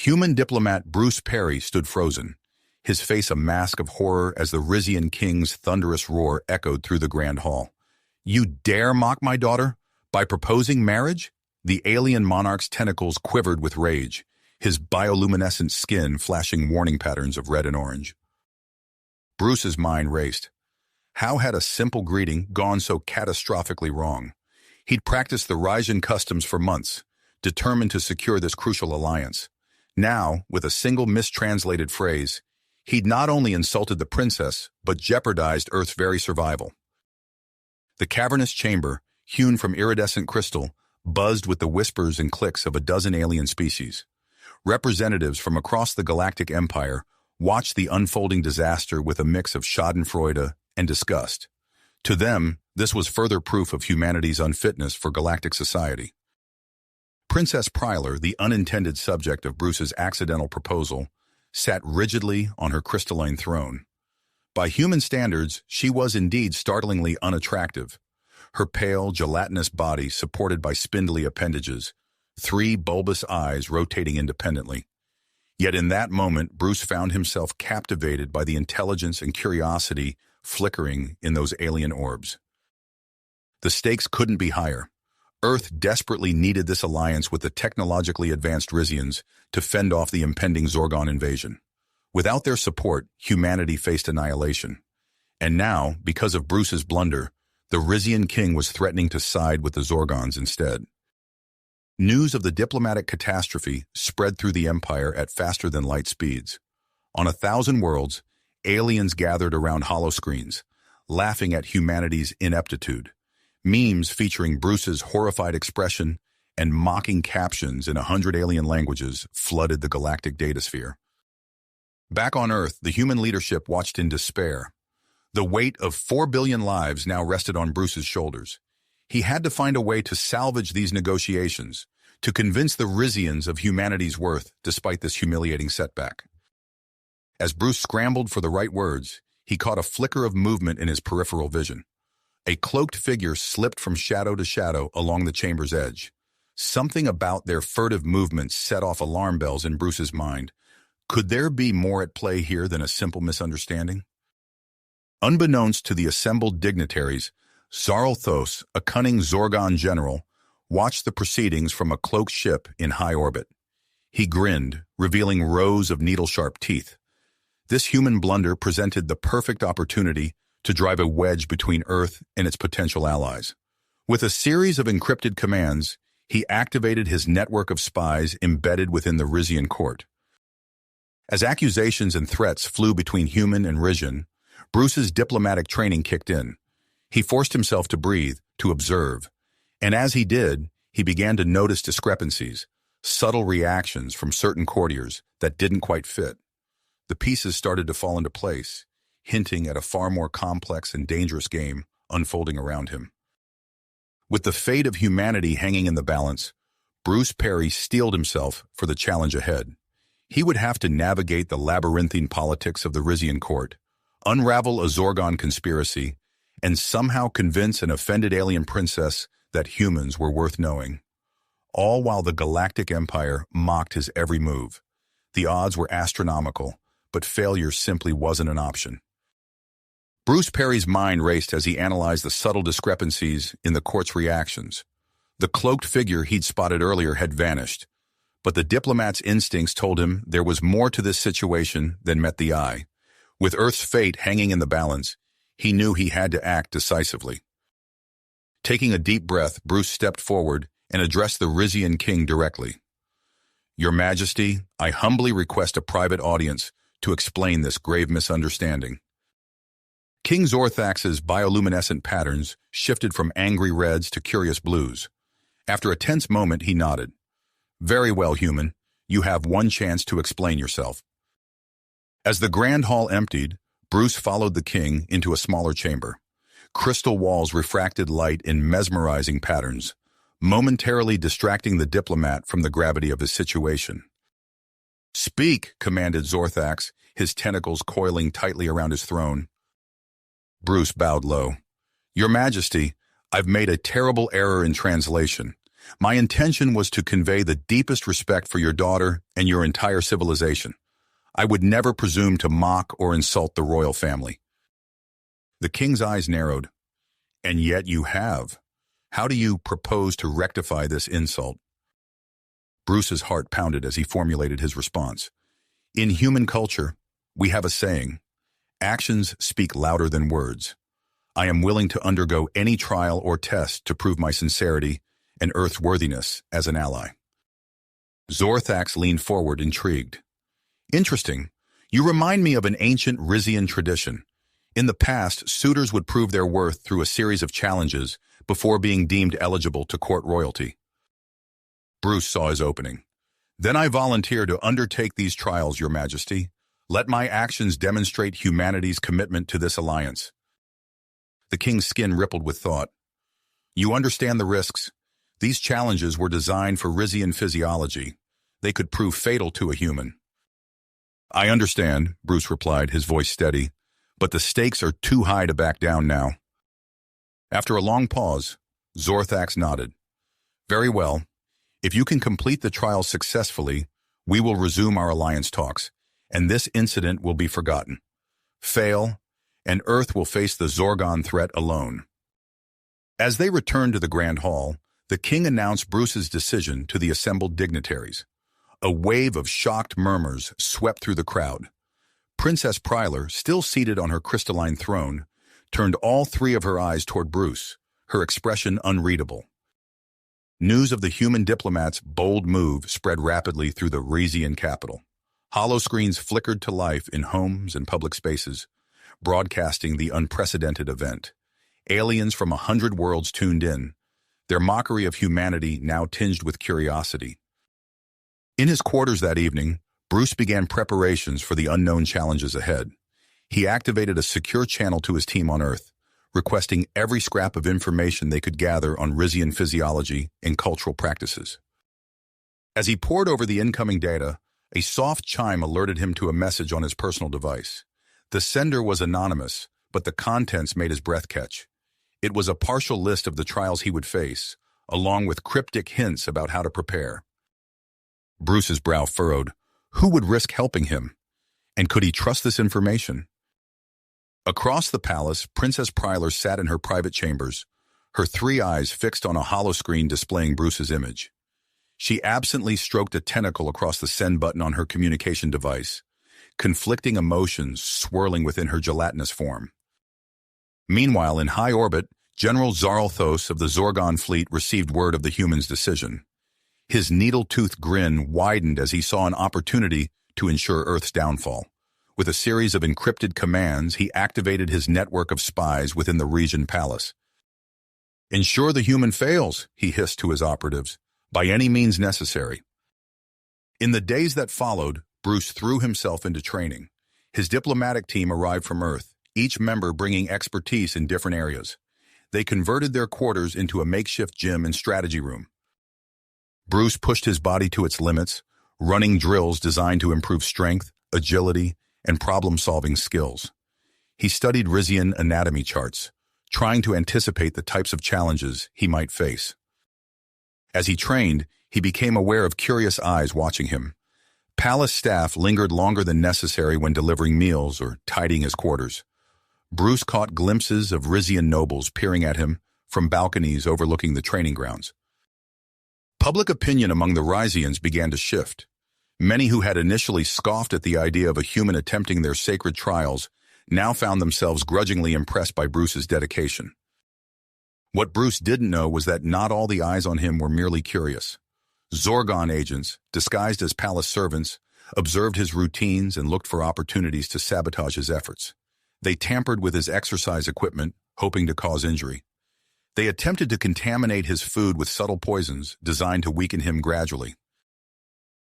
Human diplomat Bruce Perry stood frozen, his face a mask of horror as the Rizan king's thunderous roar echoed through the grand hall. "You dare mock my daughter? By proposing marriage?" The alien monarch's tentacles quivered with rage, his bioluminescent skin flashing warning patterns of red and orange. Bruce's mind raced. How had a simple greeting gone so catastrophically wrong? He'd practiced the Rizan customs for months, determined to secure this crucial alliance. Now, with a single mistranslated phrase, he'd not only insulted the princess, but jeopardized Earth's very survival. The cavernous chamber, hewn from iridescent crystal, buzzed with the whispers and clicks of a dozen alien species. Representatives from across the Galactic Empire watched the unfolding disaster with a mix of schadenfreude and disgust. To them, this was further proof of humanity's unfitness for galactic society. Princess Prylar, the unintended subject of Bruce's accidental proposal, sat rigidly on her crystalline throne. By human standards, she was indeed startlingly unattractive. Her pale, gelatinous body supported by spindly appendages, 3 bulbous eyes rotating independently. Yet in that moment, Bruce found himself captivated by the intelligence and curiosity flickering in those alien orbs. The stakes couldn't be higher. Earth desperately needed this alliance with the technologically advanced Rizians to fend off the impending Zorgon invasion. Without their support, humanity faced annihilation. And now, because of Bruce's blunder, the Rizan king was threatening to side with the Zorgons instead. News of the diplomatic catastrophe spread through the Empire at faster-than-light speeds. On 1,000 worlds, aliens gathered around holoscreens, laughing at humanity's ineptitude. Memes featuring Bruce's horrified expression and mocking captions in 100 alien languages flooded the galactic datasphere. Back on Earth, the human leadership watched in despair. The weight of 4 billion lives now rested on Bruce's shoulders. He had to find a way to salvage these negotiations, to convince the Rizians of humanity's worth despite this humiliating setback. As Bruce scrambled for the right words, he caught a flicker of movement in his peripheral vision. A cloaked figure slipped from shadow to shadow along the chamber's edge. Something about their furtive movements set off alarm bells in Bruce's mind. Could there be more at play here than a simple misunderstanding? Unbeknownst to the assembled dignitaries, Zaralthos, a cunning Zorgon general, watched the proceedings from a cloaked ship in high orbit. He grinned, revealing rows of needle-sharp teeth. This human blunder presented the perfect opportunity to drive a wedge between Earth and its potential allies. With a series of encrypted commands, he activated his network of spies embedded within the Rizian court. As accusations and threats flew between human and Rizan, Bruce's diplomatic training kicked in. He forced himself to breathe, to observe. And as he did, he began to notice discrepancies, subtle reactions from certain courtiers that didn't quite fit. The pieces started to fall into place, hinting at a far more complex and dangerous game unfolding around him. With the fate of humanity hanging in the balance, Bruce Perry steeled himself for the challenge ahead. He would have to navigate the labyrinthine politics of the Rizian court, unravel a Zorgon conspiracy, and somehow convince an offended alien princess that humans were worth knowing. All while the Galactic Empire mocked his every move. The odds were astronomical, but failure simply wasn't an option. Bruce Perry's mind raced as he analyzed the subtle discrepancies in the court's reactions. The cloaked figure he'd spotted earlier had vanished, but the diplomat's instincts told him there was more to this situation than met the eye. With Earth's fate hanging in the balance, he knew he had to act decisively. Taking a deep breath, Bruce stepped forward and addressed the Rizan king directly. "Your Majesty, I humbly request a private audience to explain this grave misunderstanding." King Zorthax's bioluminescent patterns shifted from angry reds to curious blues. After a tense moment, he nodded. "Very well, human. You have one chance to explain yourself." As the grand hall emptied, Bruce followed the king into a smaller chamber. Crystal walls refracted light in mesmerizing patterns, momentarily distracting the diplomat from the gravity of his situation. "Speak," commanded Zorthax, his tentacles coiling tightly around his throne. Bruce bowed low. "Your Majesty, I've made a terrible error in translation. My intention was to convey the deepest respect for your daughter and your entire civilization. I would never presume to mock or insult the royal family." The king's eyes narrowed. "And yet you have. How do you propose to rectify this insult?" Bruce's heart pounded as he formulated his response. "In human culture, we have a saying, actions speak louder than words. I am willing to undergo any trial or test to prove my sincerity and Earth's worthiness as an ally." Zorthax leaned forward, intrigued. "Interesting. You remind me of an ancient Rizan tradition. In the past, suitors would prove their worth through a series of challenges before being deemed eligible to court royalty." Bruce saw his opening. "Then I volunteer to undertake these trials, Your Majesty. Let my actions demonstrate humanity's commitment to this alliance." The king's skin rippled with thought. "You understand the risks. These challenges were designed for Rizan physiology. They could prove fatal to a human." "I understand," Bruce replied, his voice steady, "but the stakes are too high to back down now." After a long pause, Zorthax nodded. "Very well. If you can complete the trial successfully, we will resume our alliance talks, and this incident will be forgotten. Fail, and Earth will face the Zorgon threat alone." As they returned to the Grand Hall, the king announced Bruce's decision to the assembled dignitaries. A wave of shocked murmurs swept through the crowd. Princess Prylar, still seated on her crystalline throne, turned all three of her eyes toward Bruce, her expression unreadable. News of the human diplomat's bold move spread rapidly through the Rizan capital. Holoscreens flickered to life in homes and public spaces, broadcasting the unprecedented event. Aliens from 100 worlds tuned in, their mockery of humanity now tinged with curiosity. In his quarters that evening, Bruce began preparations for the unknown challenges ahead. He activated a secure channel to his team on Earth, requesting every scrap of information they could gather on Rizan physiology and cultural practices. As he pored over the incoming data, a soft chime alerted him to a message on his personal device. The sender was anonymous, but the contents made his breath catch. It was a partial list of the trials he would face, along with cryptic hints about how to prepare. Bruce's brow furrowed. Who would risk helping him? And could he trust this information? Across the palace, Princess Prylar sat in her private chambers, her three eyes fixed on a holoscreen displaying Bruce's image. She absently stroked a tentacle across the send button on her communication device, conflicting emotions swirling within her gelatinous form. Meanwhile, in high orbit, General Zaralthos of the Zorgon fleet received word of the humans' decision. His needle-toothed grin widened as he saw an opportunity to ensure Earth's downfall. With a series of encrypted commands, he activated his network of spies within the Rizan palace. "Ensure the human fails," he hissed to his operatives, "by any means necessary." In the days that followed, Bruce threw himself into training. His diplomatic team arrived from Earth, each member bringing expertise in different areas. They converted their quarters into a makeshift gym and strategy room. Bruce pushed his body to its limits, running drills designed to improve strength, agility, and problem-solving skills. He studied Rizan anatomy charts, trying to anticipate the types of challenges he might face. As he trained, he became aware of curious eyes watching him. Palace staff lingered longer than necessary when delivering meals or tidying his quarters. Bruce caught glimpses of Rizan nobles peering at him from balconies overlooking the training grounds. Public opinion among the Rizans began to shift. Many who had initially scoffed at the idea of a human attempting their sacred trials now found themselves grudgingly impressed by Bruce's dedication. What Bruce didn't know was that not all the eyes on him were merely curious. Zorgon agents, disguised as palace servants, observed his routines and looked for opportunities to sabotage his efforts. They tampered with his exercise equipment, hoping to cause injury. They attempted to contaminate his food with subtle poisons designed to weaken him gradually.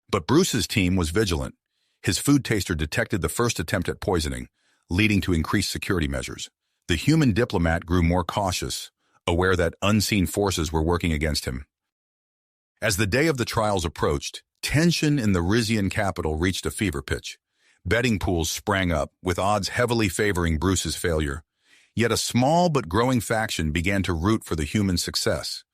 But Bruce's team was vigilant. His food taster detected the first attempt at poisoning, leading to increased security measures. The human diplomat grew more cautious, aware that unseen forces were working against him. As the day of the trials approached, tension in the Rizan capital reached a fever pitch. Betting pools sprang up, with odds heavily favoring Bruce's failure. Yet a small but growing faction began to root for the human success.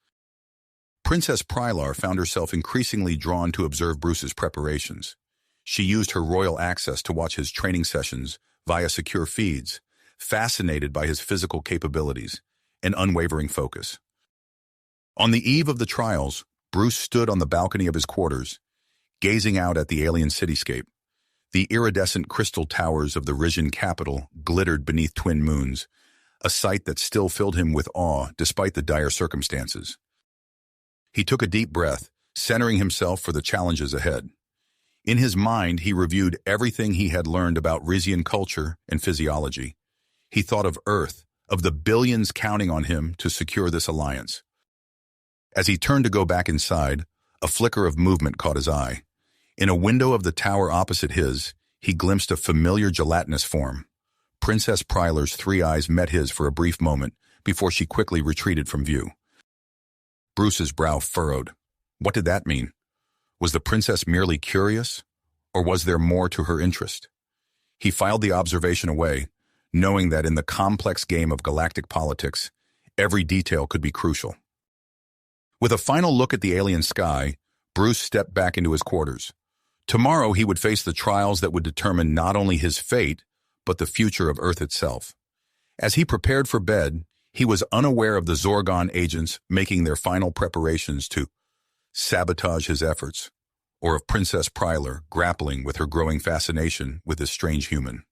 Princess Prylar found herself increasingly drawn to observe Bruce's preparations. She used her royal access to watch his training sessions via secure feeds, fascinated by his physical capabilities and unwavering focus. On the eve of the trials, Bruce stood on the balcony of his quarters, gazing out at the alien cityscape. The iridescent crystal towers of the Rizan capital glittered beneath twin moons, a sight that still filled him with awe despite the dire circumstances. He took a deep breath, centering himself for the challenges ahead. In his mind, he reviewed everything he had learned about Rizian culture and physiology. He thought of Earth, of the billions counting on him to secure this alliance. As he turned to go back inside, a flicker of movement caught his eye. In a window of the tower opposite his, he glimpsed a familiar gelatinous form. Princess Prylar's three eyes met his for a brief moment before she quickly retreated from view. Bruce's brow furrowed. What did that mean? Was the princess merely curious, or was there more to her interest? He filed the observation away, knowing that in the complex game of galactic politics, every detail could be crucial. With a final look at the alien sky, Bruce stepped back into his quarters. Tomorrow he would face the trials that would determine not only his fate, but the future of Earth itself. As he prepared for bed, he was unaware of the Zorgon agents making their final preparations to sabotage his efforts, or of Princess Prylar grappling with her growing fascination with this strange human.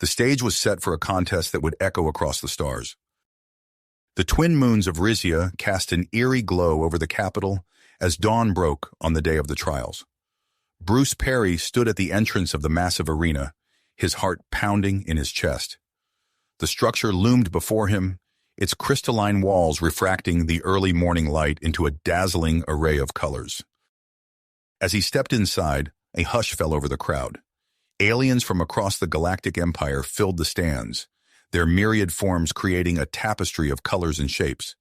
The stage was set for a contest that would echo across the stars. The twin moons of Rizia cast an eerie glow over the capital as dawn broke on the day of the trials. Bruce Perry stood at the entrance of the massive arena, his heart pounding in his chest. The structure loomed before him, its crystalline walls refracting the early morning light into a dazzling array of colors. As he stepped inside, a hush fell over the crowd. Aliens from across the Galactic Empire filled the stands, their myriad forms creating a tapestry of colors and shapes.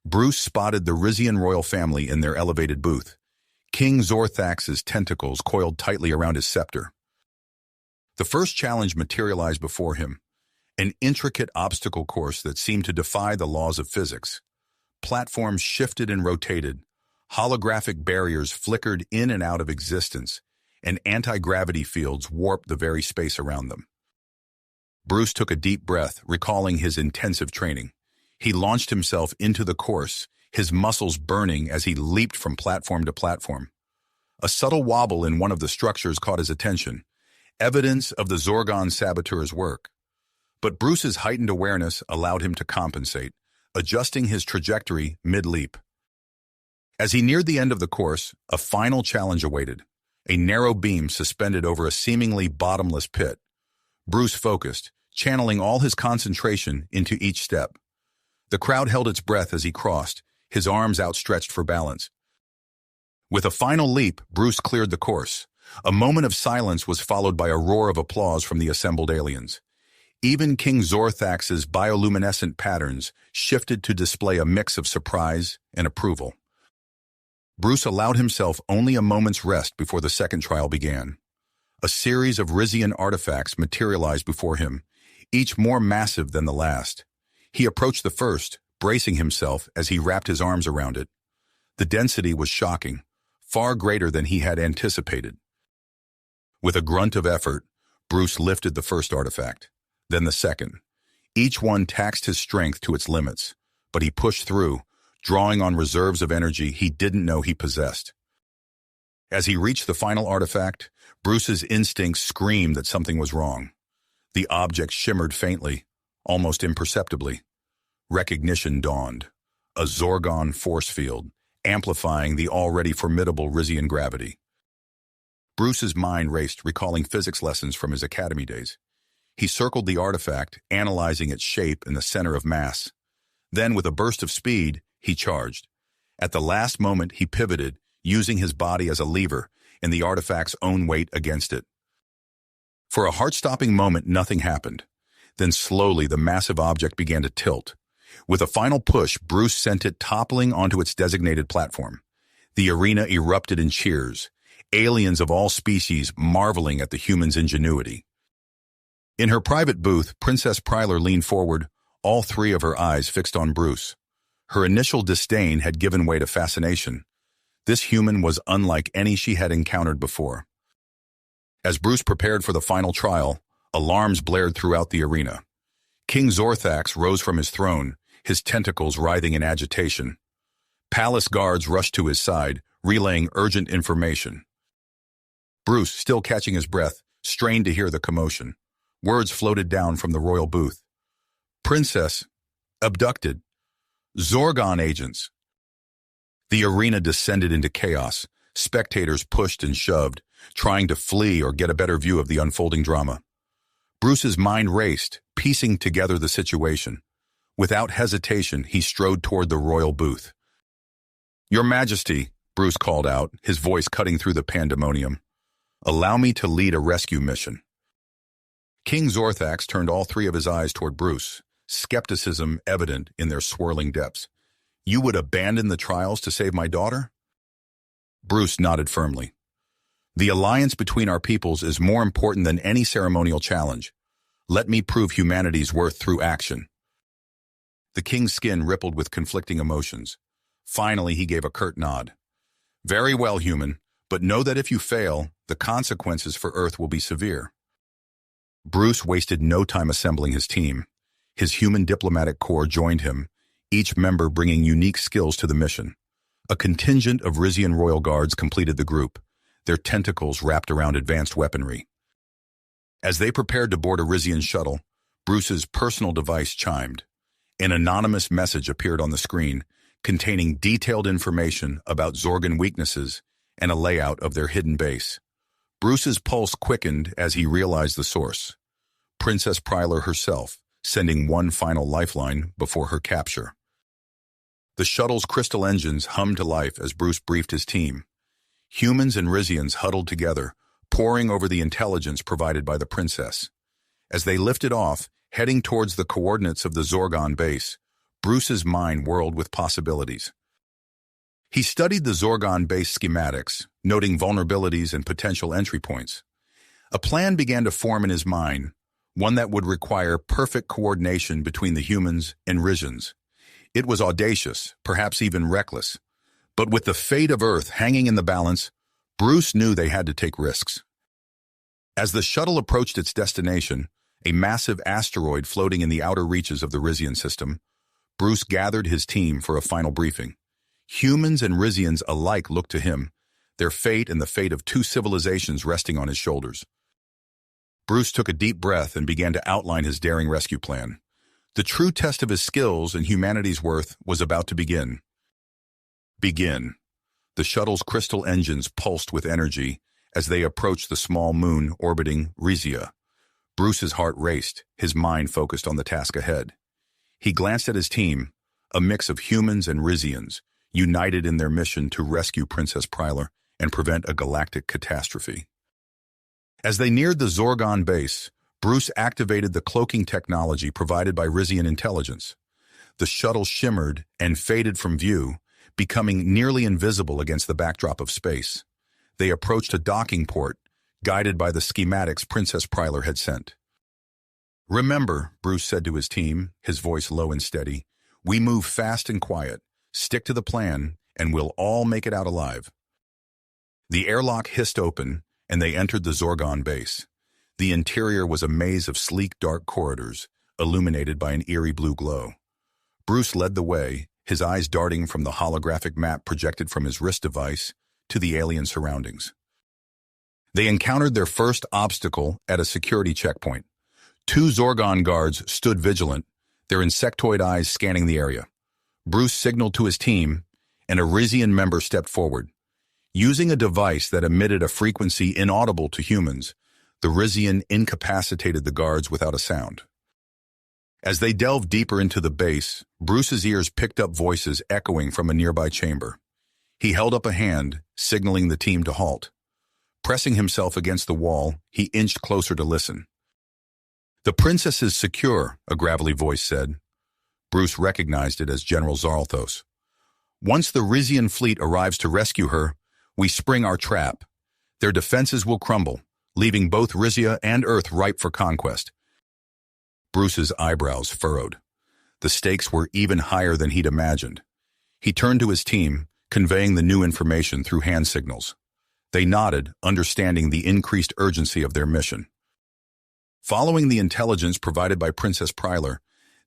Bruce spotted the Rizian royal family in their elevated booth. King Zorthax's tentacles coiled tightly around his scepter. The first challenge materialized before him, an intricate obstacle course that seemed to defy the laws of physics. Platforms shifted and rotated, holographic barriers flickered in and out of existence, and anti-gravity fields warped the very space around them. Bruce took a deep breath, recalling his intensive training. He launched himself into the course, his muscles burning as he leaped from platform to platform. A subtle wobble in one of the structures caught his attention, evidence of the Zorgon saboteur's work. But Bruce's heightened awareness allowed him to compensate, adjusting his trajectory mid-leap. As he neared the end of the course, a final challenge awaited, a narrow beam suspended over a seemingly bottomless pit. Bruce focused, channeling all his concentration into each step. The crowd held its breath as he crossed, his arms outstretched for balance. With a final leap, Bruce cleared the course. A moment of silence was followed by a roar of applause from the assembled aliens. Even King Zorthax's bioluminescent patterns shifted to display a mix of surprise and approval. Bruce allowed himself only a moment's rest before the second trial began. A series of Rizian artifacts materialized before him, each more massive than the last. He approached the first, bracing himself as he wrapped his arms around it. The density was shocking, far greater than he had anticipated. With a grunt of effort, Bruce lifted the first artifact, then the second. Each one taxed his strength to its limits, but he pushed through, drawing on reserves of energy he didn't know he possessed. As he reached the final artifact, Bruce's instincts screamed that something was wrong. The object shimmered faintly, almost imperceptibly. Recognition dawned. A Zorgon force field, amplifying the already formidable Rizian gravity. Bruce's mind raced, recalling physics lessons from his academy days. He circled the artifact, analyzing its shape in the center of mass. Then, with a burst of speed, he charged. At the last moment, he pivoted, using his body as a lever and the artifact's own weight against it. For a heart-stopping moment, nothing happened. Then slowly, the massive object began to tilt. With a final push, Bruce sent it toppling onto its designated platform. The arena erupted in cheers, aliens of all species marveling at the human's ingenuity. In her private booth, Princess Prylar leaned forward, all three of her eyes fixed on Bruce. Her initial disdain had given way to fascination. This human was unlike any she had encountered before. As Bruce prepared for the final trial, alarms blared throughout the arena. King Zorthax rose from his throne, his tentacles writhing in agitation. Palace guards rushed to his side, relaying urgent information. Bruce, still catching his breath, strained to hear the commotion. Words floated down from the royal booth. Princess, abducted. Zorgon agents. The arena descended into chaos. Spectators pushed and shoved, trying to flee or get a better view of the unfolding drama. Bruce's mind raced, piecing together the situation. Without hesitation, he strode toward the royal booth. "Your Majesty," Bruce called out, his voice cutting through the pandemonium. "Allow me to lead a rescue mission." King Zorthax turned all three of his eyes toward Bruce, skepticism evident in their swirling depths. "You would abandon the trials to save my daughter?" Bruce nodded firmly. "The alliance between our peoples is more important than any ceremonial challenge. Let me prove humanity's worth through action." The king's skin rippled with conflicting emotions. Finally, he gave a curt nod. "Very well, human, but know that if you fail, the consequences for Earth will be severe." Bruce wasted no time assembling his team. His human diplomatic corps joined him, each member bringing unique skills to the mission. A contingent of Rizan royal guards completed the group, their tentacles wrapped around advanced weaponry. As they prepared to board a Rizan shuttle, Bruce's personal device chimed. An anonymous message appeared on the screen, containing detailed information about Zorgon weaknesses and a layout of their hidden base. Bruce's pulse quickened as he realized the source. Princess Prylar herself, sending one final lifeline before her capture. The shuttle's crystal engines hummed to life as Bruce briefed his team. Humans and Rizans huddled together, poring over the intelligence provided by the princess. As they lifted off, heading towards the coordinates of the Zorgon base, Bruce's mind whirled with possibilities. He studied the Zorgon base schematics, noting vulnerabilities and potential entry points. A plan began to form in his mind, one that would require perfect coordination between the humans and Rizans. It was audacious, perhaps even reckless. But with the fate of Earth hanging in the balance, Bruce knew they had to take risks. As the shuttle approached its destination, a massive asteroid floating in the outer reaches of the Rizan system, Bruce gathered his team for a final briefing. Humans and Rizans alike looked to him, their fate and the fate of two civilizations resting on his shoulders. Bruce took a deep breath and began to outline his daring rescue plan. The true test of his skills and humanity's worth was about to begin. The shuttle's crystal engines pulsed with energy as they approached the small moon orbiting Rizia. Bruce's heart raced, his mind focused on the task ahead. He glanced at his team, a mix of humans and Rizans, united in their mission to rescue Princess Prylar and prevent a galactic catastrophe. As they neared the Zorgon base, Bruce activated the cloaking technology provided by Rizan intelligence. The shuttle shimmered and faded from view, becoming nearly invisible against the backdrop of space. They approached a docking port, guided by the schematics Princess Prylar had sent. "Remember," Bruce said to his team, his voice low and steady, "we move fast and quiet, stick to the plan, and we'll all make it out alive." The airlock hissed open, and they entered the Zorgon base. The interior was a maze of sleek, dark corridors, illuminated by an eerie blue glow. Bruce led the way, his eyes darting from the holographic map projected from his wrist device to the alien surroundings. They encountered their first obstacle at a security checkpoint. Two Zorgon guards stood vigilant, their insectoid eyes scanning the area. Bruce signaled to his team, and a Rizan member stepped forward. Using a device that emitted a frequency inaudible to humans, the Rizan incapacitated the guards without a sound. As they delved deeper into the base, Bruce's ears picked up voices echoing from a nearby chamber. He held up a hand, signaling the team to halt. Pressing himself against the wall, he inched closer to listen. "The princess is secure," a gravelly voice said. Bruce recognized it as General Zarlthos. "Once the Rizan fleet arrives to rescue her, we spring our trap. Their defenses will crumble, leaving both Rizia and Earth ripe for conquest." Bruce's eyebrows furrowed. The stakes were even higher than he'd imagined. He turned to his team, conveying the new information through hand signals. They nodded, understanding the increased urgency of their mission. Following the intelligence provided by Princess Pryler,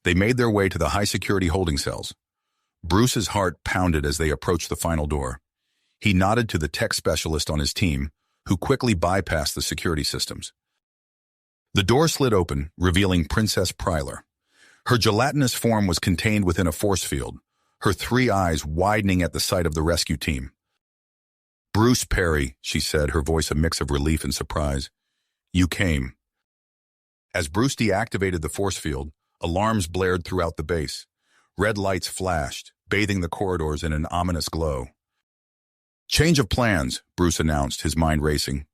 they made their way to the high-security holding cells. Bruce's heart pounded as they approached the final door. He nodded to the tech specialist on his team, who quickly bypassed the security systems. The door slid open, revealing Princess Pryler. Her gelatinous form was contained within a force field, her 3 eyes widening at the sight of the rescue team. "Bruce Perry," she said, her voice a mix of relief and surprise. "You came." As Bruce deactivated the force field, alarms blared throughout the base. Red lights flashed, bathing the corridors in an ominous glow. "Change of plans," Bruce announced, his mind racing.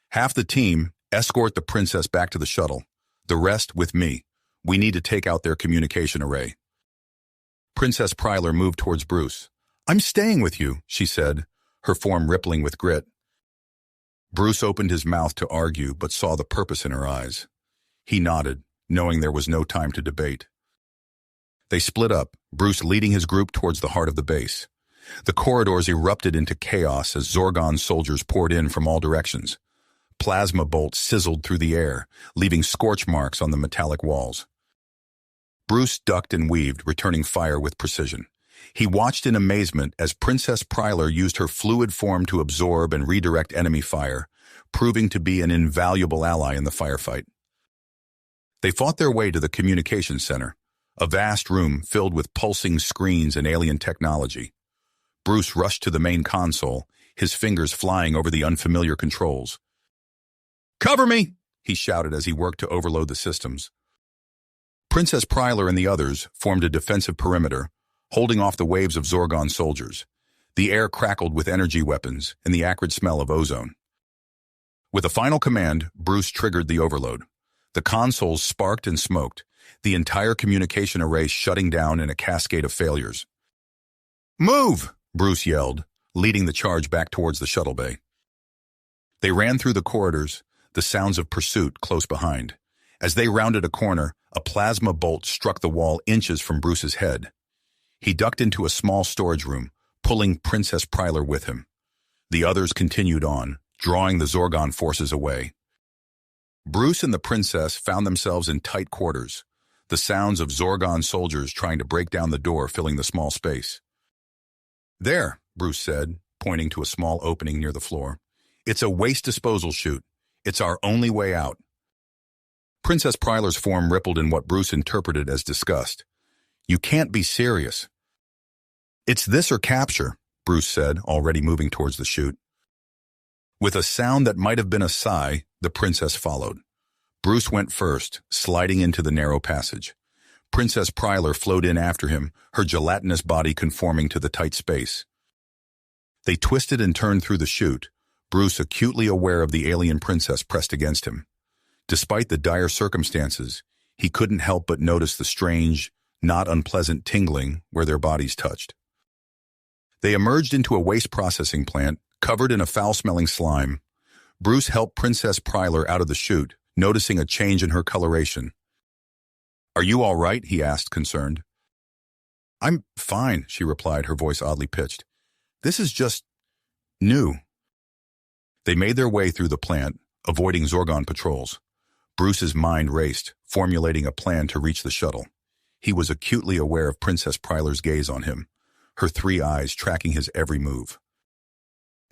"Half the team, escort the princess back to the shuttle. The rest with me. We need to take out their communication array." Princess Pryler moved towards Bruce. "I'm staying with you," she said, her form rippling with grit. Bruce opened his mouth to argue, but saw the purpose in her eyes. He nodded, knowing there was no time to debate. They split up, Bruce leading his group towards the heart of the base. The corridors erupted into chaos as Zorgon soldiers poured in from all directions. Plasma bolts sizzled through the air, leaving scorch marks on the metallic walls. Bruce ducked and weaved, returning fire with precision. He watched in amazement as Princess Pryler used her fluid form to absorb and redirect enemy fire, proving to be an invaluable ally in the firefight. They fought their way to the communications center, a vast room filled with pulsing screens and alien technology. Bruce rushed to the main console, his fingers flying over the unfamiliar controls. "Cover me!" he shouted as he worked to overload the systems. Princess Pryler and the others formed a defensive perimeter, holding off the waves of Zorgon soldiers. The air crackled with energy weapons and the acrid smell of ozone. With a final command, Bruce triggered the overload. The consoles sparked and smoked, the entire communication array shutting down in a cascade of failures. "Move!" Bruce yelled, leading the charge back towards the shuttle bay. They ran through the corridors, the sounds of pursuit close behind. As they rounded a corner, a plasma bolt struck the wall inches from Bruce's head. He ducked into a small storage room, pulling Princess Pryler with him. The others continued on, drawing the Zorgon forces away. Bruce and the princess found themselves in tight quarters, the sounds of Zorgon soldiers trying to break down the door filling the small space. "There," Bruce said, pointing to a small opening near the floor. "It's a waste disposal chute. It's our only way out." Princess Pryler's form rippled in what Bruce interpreted as disgust. "You can't be serious." "It's this or capture," Bruce said, already moving towards the chute. With a sound that might have been a sigh, the princess followed. Bruce went first, sliding into the narrow passage. Princess Pryler flowed in after him, her gelatinous body conforming to the tight space. They twisted and turned through the chute, Bruce acutely aware of the alien princess pressed against him. Despite the dire circumstances, he couldn't help but notice the strange, not unpleasant tingling where their bodies touched. They emerged into a waste processing plant, covered in a foul-smelling slime. Bruce helped Princess Pryler out of the chute, noticing a change in her coloration. "Are you all right?" he asked, concerned. "I'm fine," she replied, her voice oddly pitched. "This is just new." They made their way through the plant, avoiding Zorgon patrols. Bruce's mind raced, formulating a plan to reach the shuttle. He was acutely aware of Princess Pryler's gaze on him, her 3 eyes tracking his every move.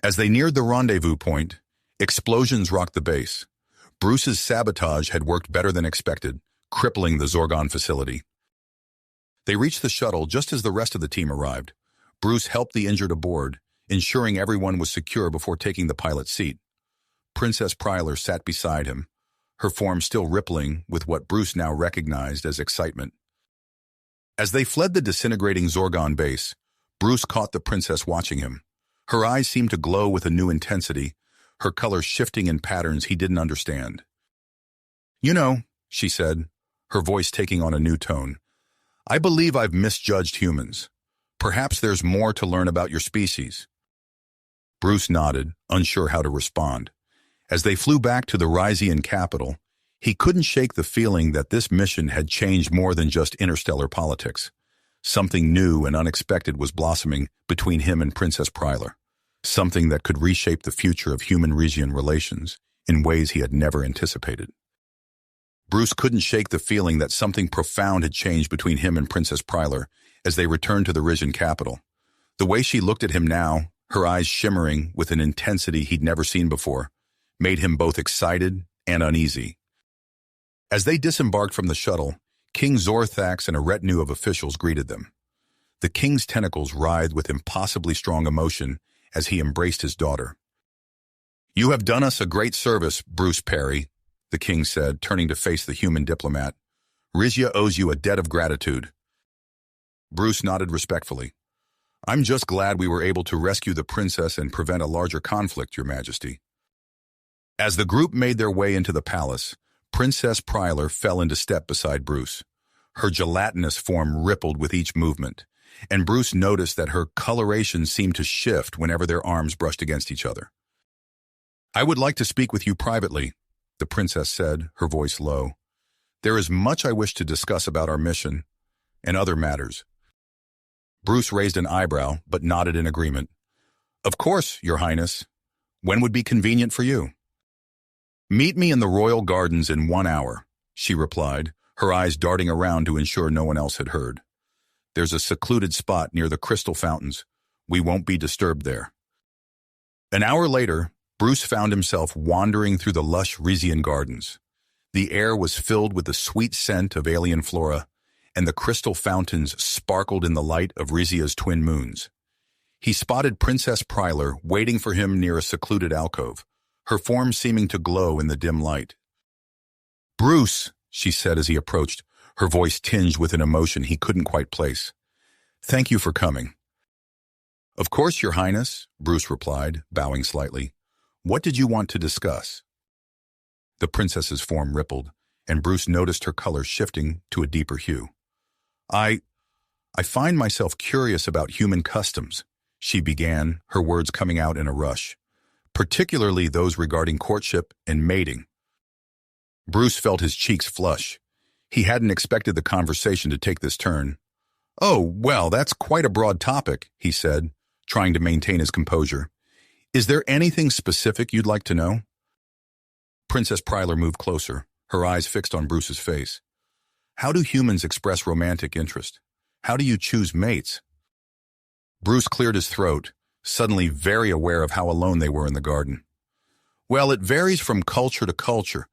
As they neared the rendezvous point, explosions rocked the base. Bruce's sabotage had worked better than expected, crippling the Zorgon facility. They reached the shuttle just as the rest of the team arrived. Bruce helped the injured aboard, ensuring everyone was secure before taking the pilot's seat. Princess Pryler sat beside him, her form still rippling with what Bruce now recognized as excitement. As they fled the disintegrating Zorgon base, Bruce caught the princess watching him. Her eyes seemed to glow with a new intensity, her color shifting in patterns he didn't understand. "You know," she said, her voice taking on a new tone, "I believe I've misjudged humans. Perhaps there's more to learn about your species." Bruce nodded, unsure how to respond. As they flew back to the Rizan capital, He couldn't shake the feeling that this mission had changed more than just interstellar politics. Something new and unexpected was blossoming between him and Princess Prylar, something that could reshape the future of human-Rizan relations in ways he had never anticipated. Bruce couldn't shake the feeling that something profound had changed between him and Princess Prylar as they returned to the Rizan capital. The way she looked at him now, her eyes shimmering with an intensity he'd never seen before, made him both excited and uneasy. As they disembarked from the shuttle, King Zorthax and a retinue of officials greeted them. The king's tentacles writhed with impossibly strong emotion as he embraced his daughter. "You have done us a great service, Bruce Perry," the king said, turning to face the human diplomat. "Rizia owes you a debt of gratitude." Bruce nodded respectfully. "I'm just glad we were able to rescue the princess and prevent a larger conflict, Your Majesty." As the group made their way into the palace, Princess Prylar fell into step beside Bruce. Her gelatinous form rippled with each movement, and Bruce noticed that her coloration seemed to shift whenever their arms brushed against each other. "I would like to speak with you privately," the princess said, her voice low. "There is much I wish to discuss about our mission and other matters." Bruce raised an eyebrow, but nodded in agreement. "Of course, Your Highness. When would be convenient for you?" "Meet me in the royal gardens in 1 hour," she replied, her eyes darting around to ensure no one else had heard. "There's a secluded spot near the crystal fountains. We won't be disturbed there." An hour later, Bruce found himself wandering through the lush Rizan gardens. The air was filled with the sweet scent of alien flora, and the crystal fountains sparkled in the light of Rizia's twin moons. He spotted Princess Prylar waiting for him near a secluded alcove, her form seeming to glow in the dim light. "Bruce," she said as he approached, her voice tinged with an emotion he couldn't quite place. "Thank you for coming." "Of course, Your Highness," Bruce replied, bowing slightly. "What did you want to discuss?" The princess's form rippled, and Bruce noticed her color shifting to a deeper hue. I find myself curious about human customs," she began, her words coming out in a rush, "particularly those regarding courtship and mating." Bruce felt his cheeks flush. He hadn't expected the conversation to take this turn. "Oh, well, that's quite a broad topic," he said, trying to maintain his composure. "Is there anything specific you'd like to know?" Princess Prylar moved closer, her eyes fixed on Bruce's face. "How do humans express romantic interest? How do you choose mates?" Bruce cleared his throat, suddenly very aware of how alone they were in the garden. "Well, it varies from culture to culture,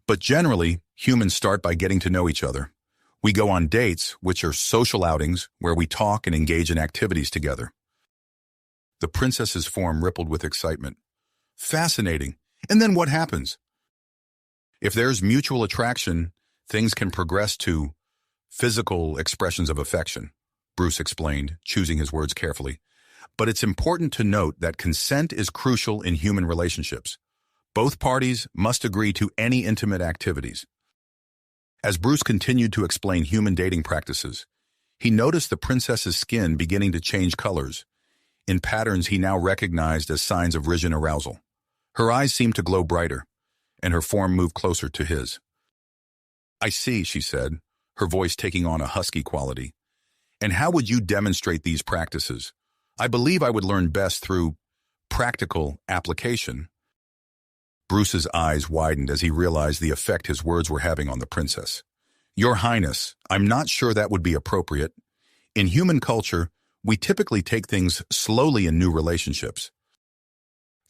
but generally, humans start by getting to know each other. We go on dates, which are social outings where we talk and engage in activities together." The princess's form rippled with excitement. "Fascinating. And then what happens?" "If there's mutual attraction, things can progress to physical expressions of affection," Bruce explained, choosing his words carefully. "But it's important to note that consent is crucial in human relationships. Both parties must agree to any intimate activities." As Bruce continued to explain human dating practices, he noticed the princess's skin beginning to change colors, in patterns he now recognized as signs of Rizan arousal. Her eyes seemed to glow brighter, and her form moved closer to his. "I see," she said, her voice taking on a husky quality. "And how would you demonstrate these practices? I believe I would learn best through practical application." Bruce's eyes widened as he realized the effect his words were having on the princess. "Your Highness, I'm not sure that would be appropriate. In human culture, we typically take things slowly in new relationships."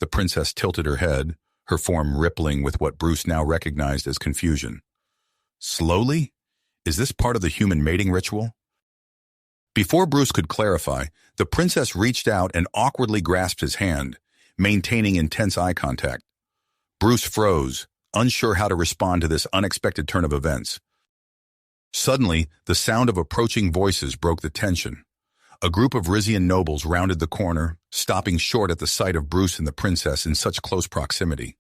The princess tilted her head, her form rippling with what Bruce now recognized as confusion. "Slowly? Is this part of the human mating ritual?" Before Bruce could clarify, the princess reached out and awkwardly grasped his hand, maintaining intense eye contact. Bruce froze, unsure how to respond to this unexpected turn of events. Suddenly, the sound of approaching voices broke the tension. A group of Rizan nobles rounded the corner, stopping short at the sight of Bruce and the princess in such close proximity.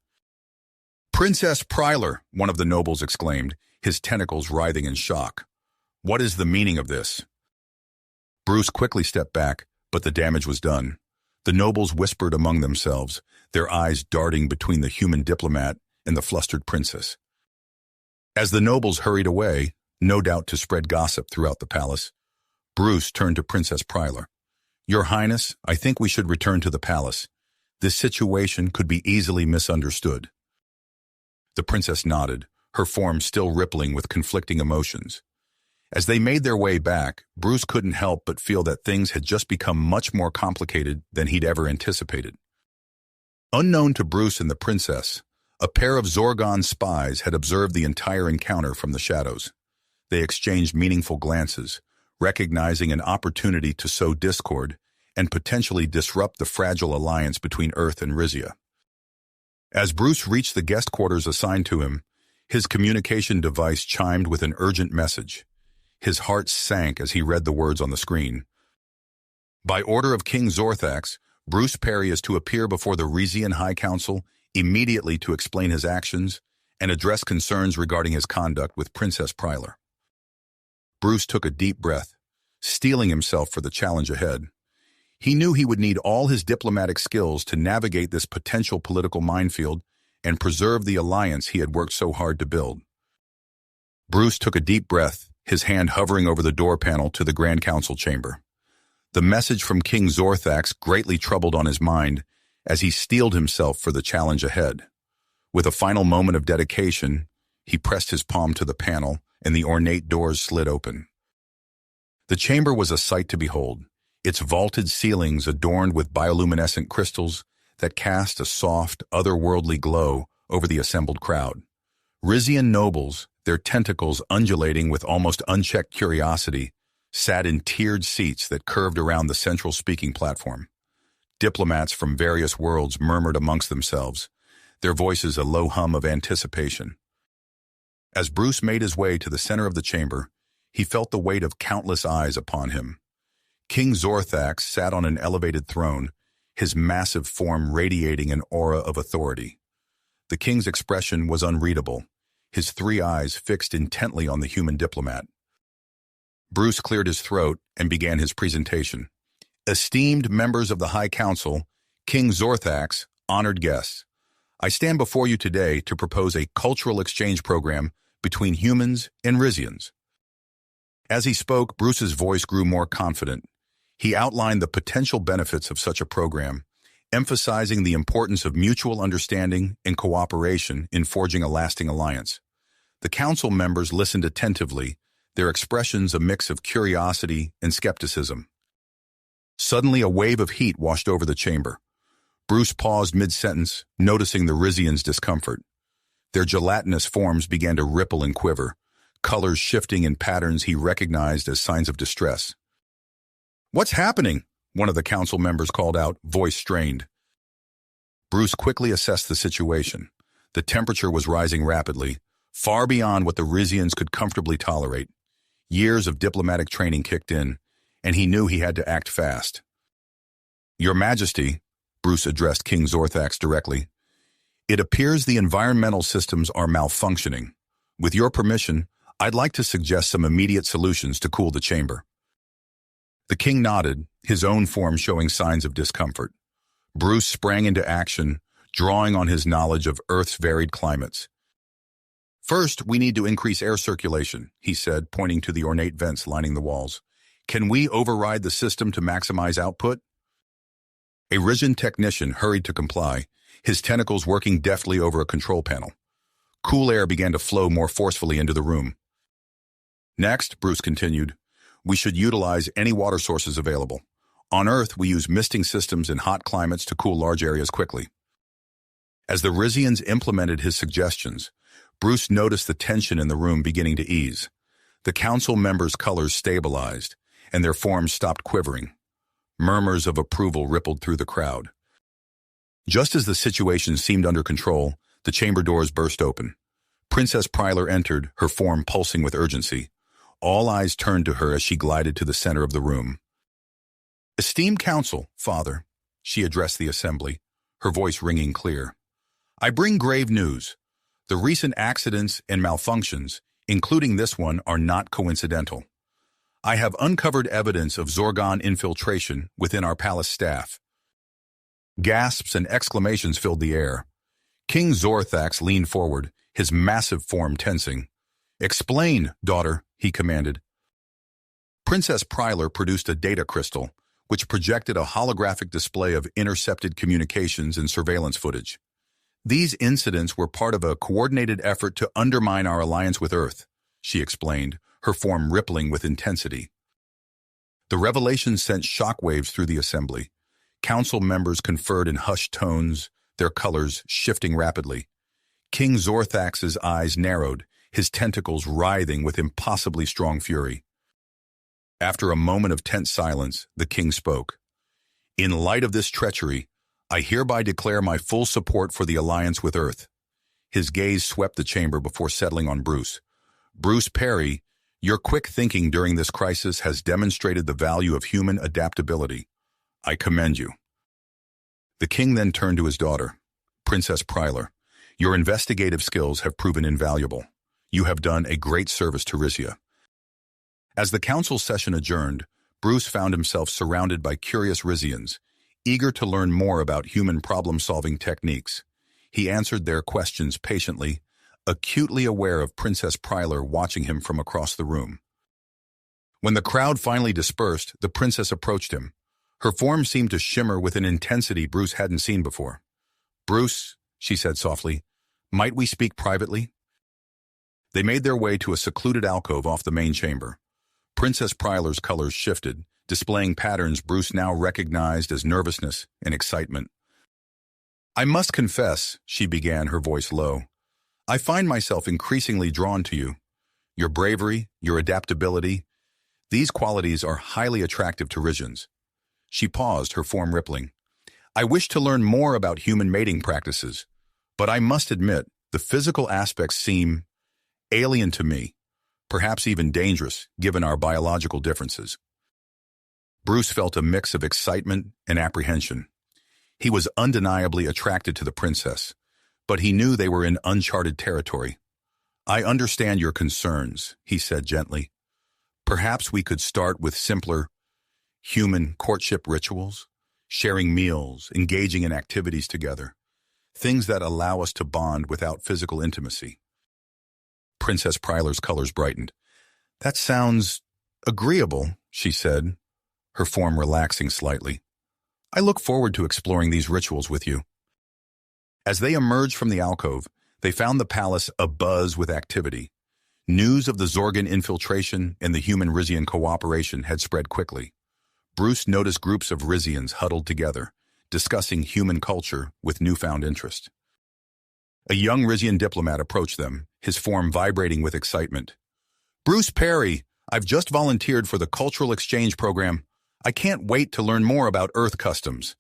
"Princess Prylar," one of the nobles exclaimed, his tentacles writhing in shock. "What is the meaning of this?" Bruce quickly stepped back, but the damage was done. The nobles whispered among themselves, their eyes darting between the human diplomat and the flustered princess. As the nobles hurried away, no doubt to spread gossip throughout the palace, Bruce turned to Princess Prylar. "Your Highness, I think we should return to the palace. This situation could be easily misunderstood." The princess nodded, her form still rippling with conflicting emotions. As they made their way back, Bruce couldn't help but feel that things had just become much more complicated than he'd ever anticipated. Unknown to Bruce and the princess, a pair of Zorgon spies had observed the entire encounter from the shadows. They exchanged meaningful glances, recognizing an opportunity to sow discord and potentially disrupt the fragile alliance between Earth and Rizia. As Bruce reached the guest quarters assigned to him, his communication device chimed with an urgent message. His heart sank as he read the words on the screen. By order of King Zorthax, Bruce Perry is to appear before the Rizian High Council immediately to explain his actions and address concerns regarding his conduct with Princess Prylar. Bruce took a deep breath, steeling himself for the challenge ahead. He knew he would need all his diplomatic skills to navigate this potential political minefield and preserve the alliance he had worked so hard to build. Bruce took a deep breath, his hand hovering over the door panel to the Grand Council chamber. The message from King Zorthax greatly troubled on his mind as he steeled himself for the challenge ahead. With a final moment of dedication, he pressed his palm to the panel and the ornate doors slid open. The chamber was a sight to behold, its vaulted ceilings adorned with bioluminescent crystals that cast a soft, otherworldly glow over the assembled crowd. Rizian nobles, their tentacles undulating with almost unchecked curiosity, sat in tiered seats that curved around the central speaking platform. Diplomats from various worlds murmured amongst themselves, their voices a low hum of anticipation. As Bruce made his way to the center of the chamber, he felt the weight of countless eyes upon him. King Zorthax sat on an elevated throne, his massive form radiating an aura of authority. The king's expression was unreadable, his three eyes fixed intently on the human diplomat. Bruce cleared his throat and began his presentation. "Esteemed members of the High Council, King Zorthax, honored guests, I stand before you today to propose a cultural exchange program between humans and Rizians." As he spoke, Bruce's voice grew more confident. He outlined the potential benefits of such a program, emphasizing the importance of mutual understanding and cooperation in forging a lasting alliance. The council members listened attentively, their expressions a mix of curiosity and skepticism. Suddenly, a wave of heat washed over the chamber. Bruce paused mid-sentence, noticing the Rizians' discomfort. Their gelatinous forms began to ripple and quiver, colors shifting in patterns he recognized as signs of distress. "What's happening?" one of the council members called out, voice strained. Bruce quickly assessed the situation. The temperature was rising rapidly, far beyond what the Rizians could comfortably tolerate. Years of diplomatic training kicked in, and he knew he had to act fast. "Your Majesty," Bruce addressed King Zorthax directly, "it appears the environmental systems are malfunctioning. With your permission, I'd like to suggest some immediate solutions to cool the chamber." The king nodded, his own form showing signs of discomfort. Bruce sprang into action, drawing on his knowledge of Earth's varied climates. "First, we need to increase air circulation," he said, pointing to the ornate vents lining the walls. "Can we override the system to maximize output?" A Rizan technician hurried to comply, his tentacles working deftly over a control panel. Cool air began to flow more forcefully into the room. "Next," Bruce continued, "we should utilize any water sources available. On Earth, we use misting systems in hot climates to cool large areas quickly." As the Rizians implemented his suggestions, Bruce noticed the tension in the room beginning to ease. The council members' colors stabilized, and their forms stopped quivering. Murmurs of approval rippled through the crowd. Just as the situation seemed under control, the chamber doors burst open. Princess Prylar entered, her form pulsing with urgency. All eyes turned to her as she glided to the center of the room. "Esteemed council, father," she addressed the assembly, her voice ringing clear. "I bring grave news. The recent accidents and malfunctions, including this one, are not coincidental. I have uncovered evidence of Zorgon infiltration within our palace staff." Gasps and exclamations filled the air. King Zorthax leaned forward, his massive form tensing. "Explain, daughter," he commanded. Princess Prylar produced a data crystal, which projected a holographic display of intercepted communications and surveillance footage. "These incidents were part of a coordinated effort to undermine our alliance with Earth," she explained, her form rippling with intensity. The revelation sent shockwaves through the assembly. Council members conferred in hushed tones, their colors shifting rapidly. King Zorthax's eyes narrowed, his tentacles writhing with impossibly strong fury. After a moment of tense silence, the king spoke. "In light of this treachery, I hereby declare my full support for the alliance with Earth." His gaze swept the chamber before settling on Bruce. "Bruce Perry, your quick thinking during this crisis has demonstrated the value of human adaptability. I commend you." The king then turned to his daughter. "Princess Prylar, your investigative skills have proven invaluable. You have done a great service to Rizia." As the council session adjourned, Bruce found himself surrounded by curious Rizians, eager to learn more about human problem-solving techniques. He answered their questions patiently, acutely aware of Princess Prylar watching him from across the room. When the crowd finally dispersed, the princess approached him. Her form seemed to shimmer with an intensity Bruce hadn't seen before. "Bruce," she said softly, "might we speak privately?" They made their way to a secluded alcove off the main chamber. Princess Prylar's colors shifted, displaying patterns Bruce now recognized as nervousness and excitement. "I must confess," she began, her voice low, "I find myself increasingly drawn to you. Your bravery, your adaptability, these qualities are highly attractive to Rizians." She paused, her form rippling. "I wish to learn more about human mating practices, but I must admit, the physical aspects seem alien to me, perhaps even dangerous, given our biological differences." Bruce felt a mix of excitement and apprehension. He was undeniably attracted to the princess, but he knew they were in uncharted territory. "I understand your concerns," he said gently. "Perhaps we could start with simpler, human courtship rituals, sharing meals, engaging in activities together, things that allow us to bond without physical intimacy." Princess Prylar's colors brightened. "That sounds agreeable," she said, her form relaxing slightly. "I look forward to exploring these rituals with you." As they emerged from the alcove, they found the palace abuzz with activity. News of the Zorgan infiltration and the human-Rizian cooperation had spread quickly. Bruce noticed groups of Rizians huddled together, discussing human culture with newfound interest. A young Rizian diplomat approached them, his form vibrating with excitement. "Bruce Perry, I've just volunteered for the cultural exchange program. I can't wait to learn more about Earth customs."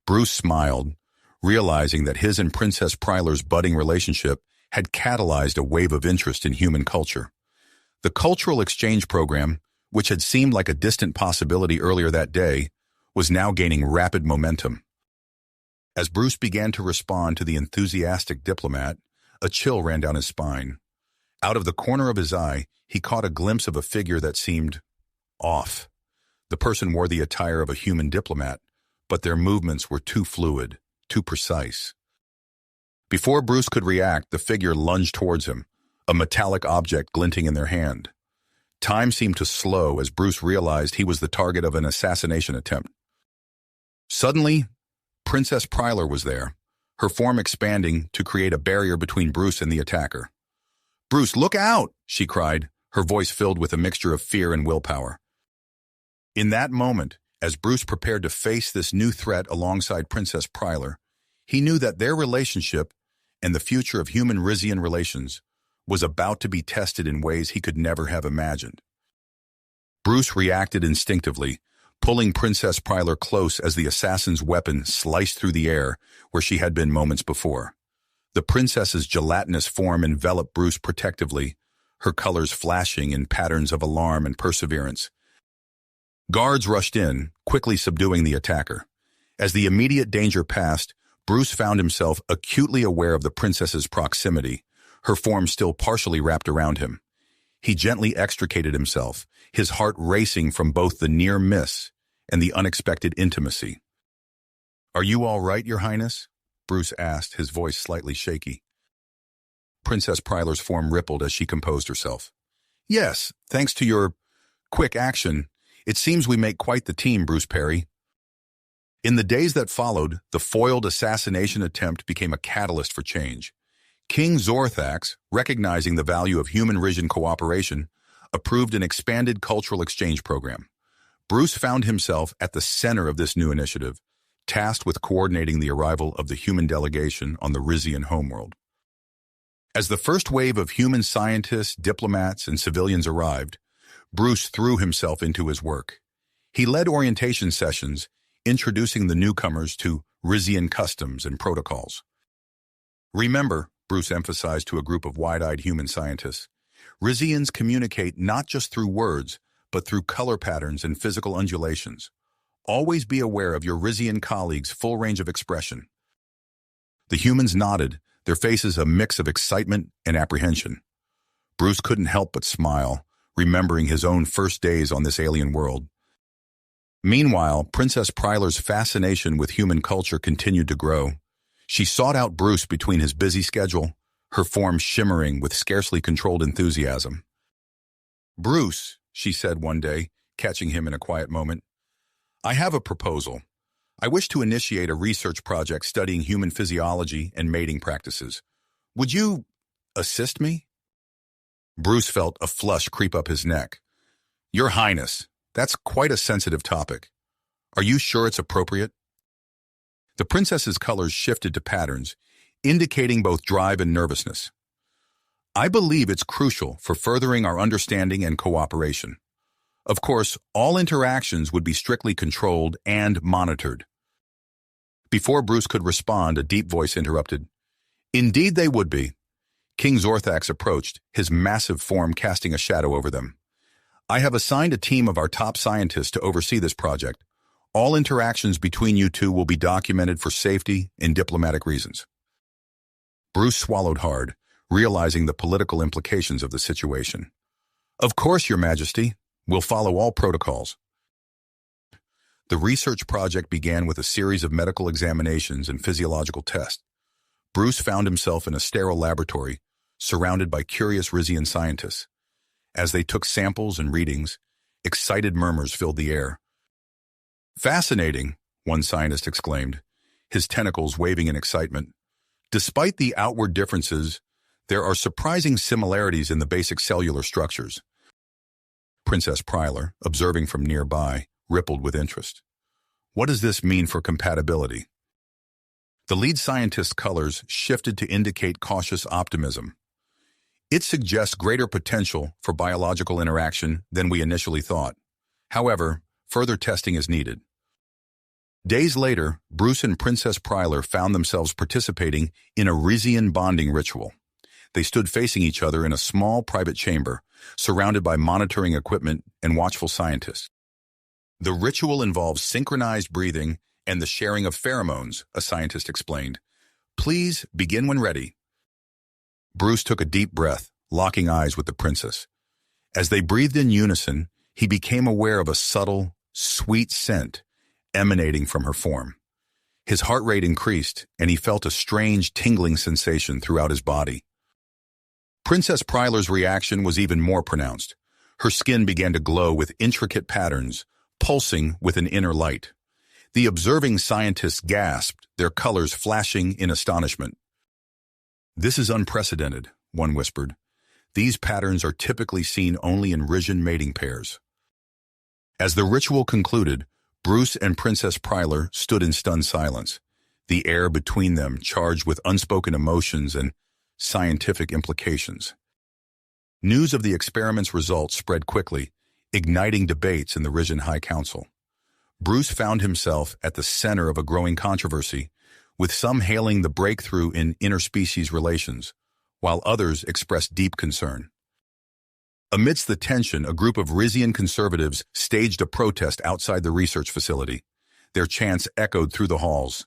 Bruce smiled, realizing that his and Princess Prylar's budding relationship had catalyzed a wave of interest in human culture. The cultural exchange program, which had seemed like a distant possibility earlier that day, was now gaining rapid momentum. As Bruce began to respond to the enthusiastic diplomat, a chill ran down his spine. Out of the corner of his eye, he caught a glimpse of a figure that seemed off. The person wore the attire of a human diplomat, but their movements were too fluid, too precise. Before Bruce could react, the figure lunged towards him, a metallic object glinting in their hand. Time seemed to slow as Bruce realized he was the target of an assassination attempt. Suddenly, Princess Prylar was there, her form expanding to create a barrier between Bruce and the attacker. "Bruce, look out!" she cried, her voice filled with a mixture of fear and willpower. In that moment, as Bruce prepared to face this new threat alongside Princess Prylar, he knew that their relationship and the future of human-Rizian relations was about to be tested in ways he could never have imagined. Bruce reacted instinctively, pulling Princess Prylar close as the assassin's weapon sliced through the air where she had been moments before. The princess's gelatinous form enveloped Bruce protectively, her colors flashing in patterns of alarm and perseverance. Guards rushed in, quickly subduing the attacker. As the immediate danger passed, Bruce found himself acutely aware of the princess's proximity, her form still partially wrapped around him. He gently extricated himself, his heart racing from both the near miss and the unexpected intimacy. "Are you all right, Your Highness?" Bruce asked, his voice slightly shaky. Princess Pryler's form rippled as she composed herself. Yes, thanks to your quick action, it seems we make quite the team, Bruce Perry. In the days that followed, the foiled assassination attempt became a catalyst for change. King Zorthax, recognizing the value of human-Rizan cooperation, approved an expanded cultural exchange program. Bruce found himself at the center of this new initiative, tasked with coordinating the arrival of the human delegation on the Rizian homeworld. As the first wave of human scientists, diplomats, and civilians arrived, Bruce threw himself into his work. He led orientation sessions, introducing the newcomers to Rizian customs and protocols. Remember, Bruce emphasized to a group of wide-eyed human scientists, Rizians communicate not just through words, but through color patterns and physical undulations. Always be aware of your Rizian colleagues' full range of expression. The humans nodded, their faces a mix of excitement and apprehension. Bruce couldn't help but smile, remembering his own first days on this alien world. Meanwhile, Princess Pryler's fascination with human culture continued to grow. She sought out Bruce between his busy schedule, her form shimmering with scarcely controlled enthusiasm. "Bruce," she said one day, catching him in a quiet moment, "I have a proposal. I wish to initiate a research project studying human physiology and mating practices. Would you assist me?" Bruce felt a flush creep up his neck. "Your Highness, that's quite a sensitive topic. Are you sure it's appropriate?" The princess's colors shifted to patterns, indicating both drive and nervousness. "I believe it's crucial for furthering our understanding and cooperation. Of course, all interactions would be strictly controlled and monitored." Before Bruce could respond, a deep voice interrupted. "Indeed they would be." King Zorthax approached, his massive form casting a shadow over them. "I have assigned a team of our top scientists to oversee this project. All interactions between you two will be documented for safety and diplomatic reasons." Bruce swallowed hard, realizing the political implications of the situation. "Of course, Your Majesty. We'll follow all protocols." The research project began with a series of medical examinations and physiological tests. Bruce found himself in a sterile laboratory, surrounded by curious Rizian scientists. As they took samples and readings, excited murmurs filled the air. "Fascinating," one scientist exclaimed, his tentacles waving in excitement. "Despite the outward differences, there are surprising similarities in the basic cellular structures." Princess Pryler, observing from nearby, rippled with interest. "What does this mean for compatibility?" The lead scientist's colors shifted to indicate cautious optimism. "It suggests greater potential for biological interaction than we initially thought. However, further testing is needed." Days later, Bruce and Princess Pryler found themselves participating in a Rizian bonding ritual. They stood facing each other in a small private chamber, surrounded by monitoring equipment and watchful scientists. The ritual involves synchronized breathing and the sharing of pheromones, a scientist explained. "Please begin when ready." Bruce took a deep breath, locking eyes with the princess. As they breathed in unison, he became aware of a subtle, sweet scent emanating from her form. His heart rate increased, and he felt a strange tingling sensation throughout his body. Princess Pryler's reaction was even more pronounced. Her skin began to glow with intricate patterns, pulsing with an inner light. The observing scientists gasped, their colors flashing in astonishment. "This is unprecedented," one whispered. "These patterns are typically seen only in Rizan mating pairs." As the ritual concluded, Bruce and Princess Pryler stood in stunned silence, the air between them charged with unspoken emotions and scientific implications. News of the experiment's results spread quickly, igniting debates in the Rizan High Council. Bruce found himself at the center of a growing controversy, with some hailing the breakthrough in interspecies relations, while others expressed deep concern. Amidst the tension, a group of Rizian conservatives staged a protest outside the research facility. Their chants echoed through the halls.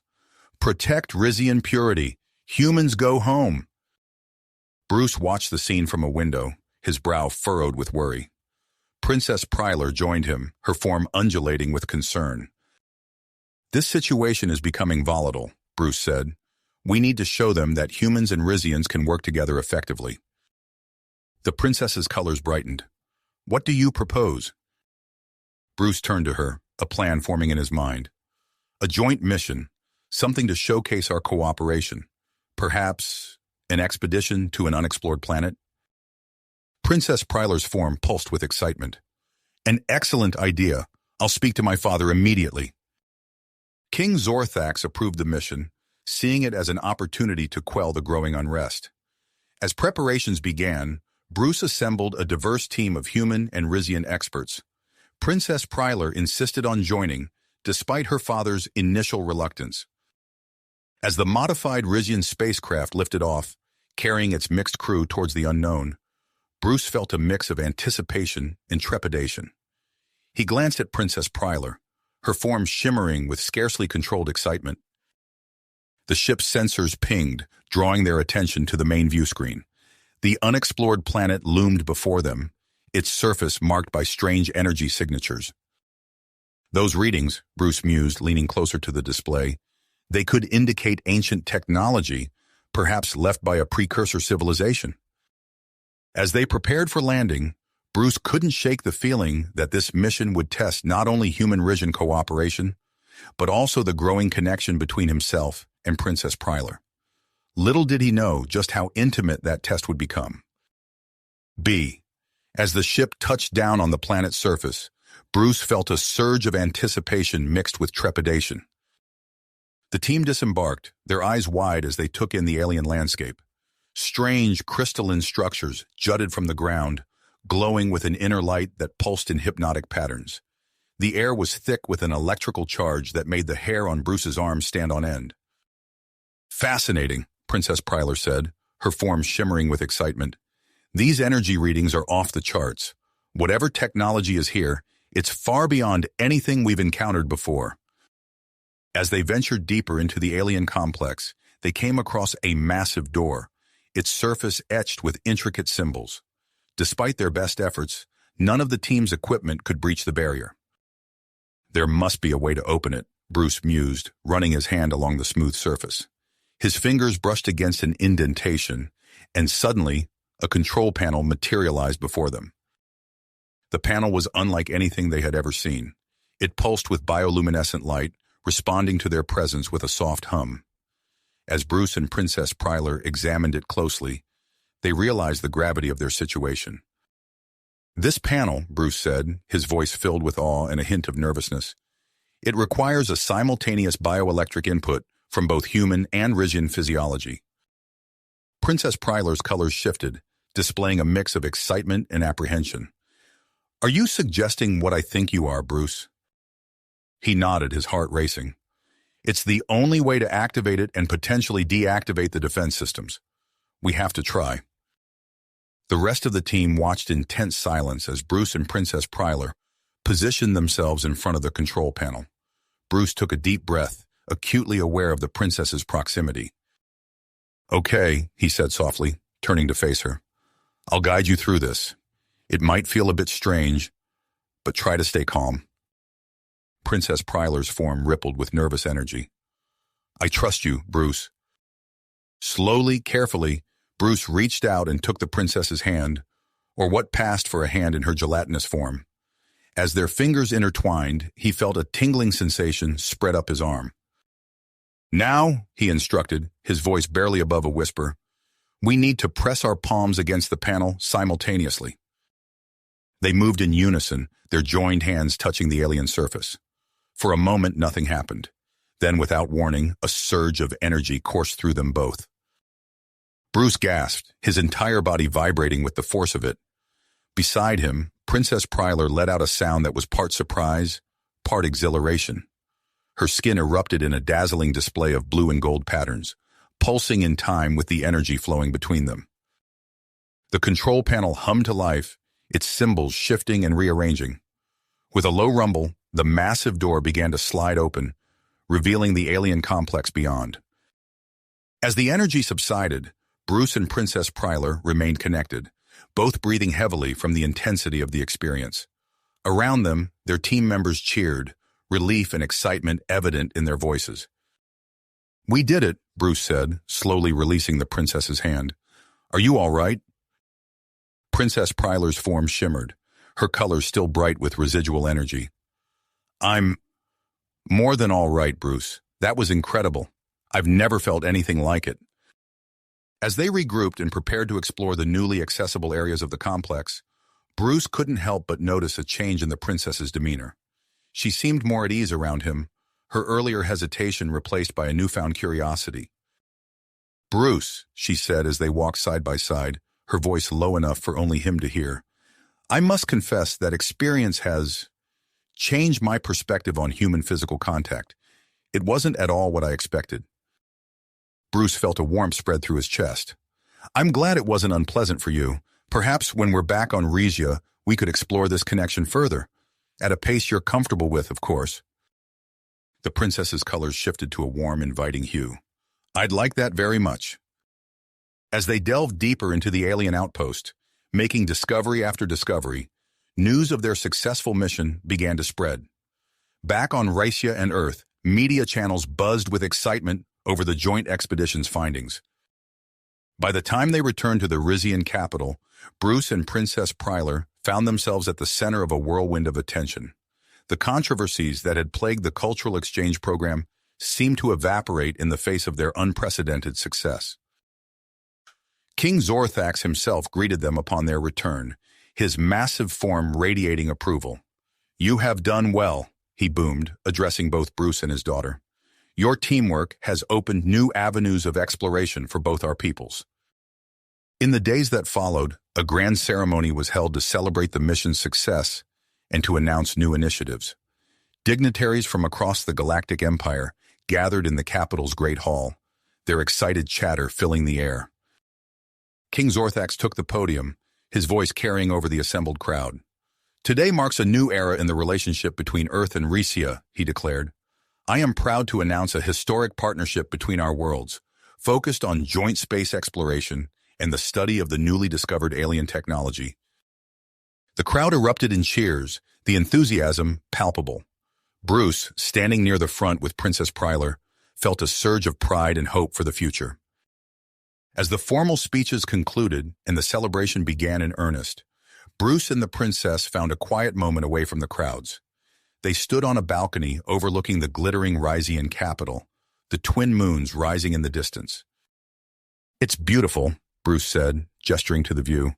"Protect Rizian purity! Humans go home!" Bruce watched the scene from a window, his brow furrowed with worry. Princess Pryler joined him, her form undulating with concern. "This situation is becoming volatile," Bruce said. We need to show them that humans and Rizians can work together effectively. The princess's colors brightened. What do you propose? Bruce turned to her, a plan forming in his mind. A joint mission, something to showcase our cooperation. Perhaps an expedition to an unexplored planet? Princess Pryler's form pulsed with excitement. An excellent idea. I'll speak to my father immediately. King Zorthax approved the mission, seeing it as an opportunity to quell the growing unrest. As preparations began, Bruce assembled a diverse team of human and Rizian experts. Princess Pryler insisted on joining, despite her father's initial reluctance. As the modified Rizian spacecraft lifted off, carrying its mixed crew towards the unknown, Bruce felt a mix of anticipation and trepidation. He glanced at Princess Pryler, her form shimmering with scarcely controlled excitement. The ship's sensors pinged, drawing their attention to the main view screen. The unexplored planet loomed before them, its surface marked by strange energy signatures. Those readings, Bruce mused, leaning closer to the display, they could indicate ancient technology, perhaps left by a precursor civilization. As they prepared for landing, Bruce couldn't shake the feeling that this mission would test not only human-Rizian cooperation, but also the growing connection between himself and Princess Pryler. Little did he know just how intimate that test would become. As the ship touched down on the planet's surface, Bruce felt a surge of anticipation mixed with trepidation. The team disembarked, their eyes wide as they took in the alien landscape. Strange crystalline structures jutted from the ground, glowing with an inner light that pulsed in hypnotic patterns. The air was thick with an electrical charge that made the hair on Bruce's arms stand on end. Fascinating, Princess Pryler said, her form shimmering with excitement. These energy readings are off the charts. Whatever technology is here, it's far beyond anything we've encountered before. As they ventured deeper into the alien complex, they came across a massive door, its surface etched with intricate symbols. Despite their best efforts, none of the team's equipment could breach the barrier. There must be a way to open it, Bruce mused, running his hand along the smooth surface. His fingers brushed against an indentation, and suddenly, a control panel materialized before them. The panel was unlike anything they had ever seen. It pulsed with bioluminescent light, responding to their presence with a soft hum. As Bruce and Princess Pryler examined it closely, they realized the gravity of their situation. This panel, Bruce said, his voice filled with awe and a hint of nervousness, it requires a simultaneous bioelectric input from both human and Rizian physiology. Princess Pryler's colors shifted, displaying a mix of excitement and apprehension. Are you suggesting what I think you are, Bruce? He nodded, his heart racing. It's the only way to activate it and potentially deactivate the defense systems. We have to try. The rest of the team watched in tense silence as Bruce and Princess Pryler positioned themselves in front of the control panel. Bruce took a deep breath, acutely aware of the princess's proximity. Okay, he said softly, turning to face her. I'll guide you through this. It might feel a bit strange, but try to stay calm. Princess Pryler's form rippled with nervous energy. I trust you, Bruce. Slowly, carefully, Bruce reached out and took the princess's hand, or what passed for a hand in her gelatinous form. As their fingers intertwined, he felt a tingling sensation spread up his arm. Now, he instructed, his voice barely above a whisper, we need to press our palms against the panel simultaneously. They moved in unison, their joined hands touching the alien surface. For a moment, nothing happened. Then, without warning, a surge of energy coursed through them both. Bruce gasped, his entire body vibrating with the force of it. Beside him, Princess Pryler let out a sound that was part surprise, part exhilaration. Her skin erupted in a dazzling display of blue and gold patterns, pulsing in time with the energy flowing between them. The control panel hummed to life, its symbols shifting and rearranging. With a low rumble, the massive door began to slide open, revealing the alien complex beyond. As the energy subsided, Bruce and Princess Pryler remained connected, both breathing heavily from the intensity of the experience. Around them, their team members cheered, relief and excitement evident in their voices. We did it, Bruce said, slowly releasing the princess's hand. Are you all right? Princess Pryler's form shimmered, her colors still bright with residual energy. I'm more than all right, Bruce. That was incredible. I've never felt anything like it. As they regrouped and prepared to explore the newly accessible areas of the complex, Bruce couldn't help but notice a change in the princess's demeanor. She seemed more at ease around him, her earlier hesitation replaced by a newfound curiosity. Bruce, she said as they walked side by side, her voice low enough for only him to hear. I must confess that experience has changed my perspective on human physical contact. It wasn't at all what I expected. Bruce felt a warmth spread through his chest. I'm glad it wasn't unpleasant for you. Perhaps when we're back on Rizan, we could explore this connection further. At a pace you're comfortable with, of course. The princess's colors shifted to a warm, inviting hue. I'd like that very much. As they delved deeper into the alien outpost, making discovery after discovery, news of their successful mission began to spread. Back on Rizan and Earth, media channels buzzed with excitement over the joint expedition's findings. By the time they returned to the Rizan capital, Bruce and Princess Pryler found themselves at the center of a whirlwind of attention. The controversies that had plagued the cultural exchange program seemed to evaporate in the face of their unprecedented success. King Zorthax himself greeted them upon their return, his massive form radiating approval. You have done well, he boomed, addressing both Bruce and his daughter. Your teamwork has opened new avenues of exploration for both our peoples. In the days that followed, a grand ceremony was held to celebrate the mission's success and to announce new initiatives. Dignitaries from across the Galactic Empire gathered in the capital's Great Hall, their excited chatter filling the air. King Zorthax took the podium, his voice carrying over the assembled crowd. Today marks a new era in the relationship between Earth and Rizan, he declared. I am proud to announce a historic partnership between our worlds, focused on joint space exploration and the study of the newly discovered alien technology. The crowd erupted in cheers, the enthusiasm palpable. Bruce, standing near the front with Princess Pryler, felt a surge of pride and hope for the future. As the formal speeches concluded and the celebration began in earnest, Bruce and the princess found a quiet moment away from the crowds. They stood on a balcony overlooking the glittering Rizan capital, the twin moons rising in the distance. It's beautiful, Bruce said, gesturing to the view.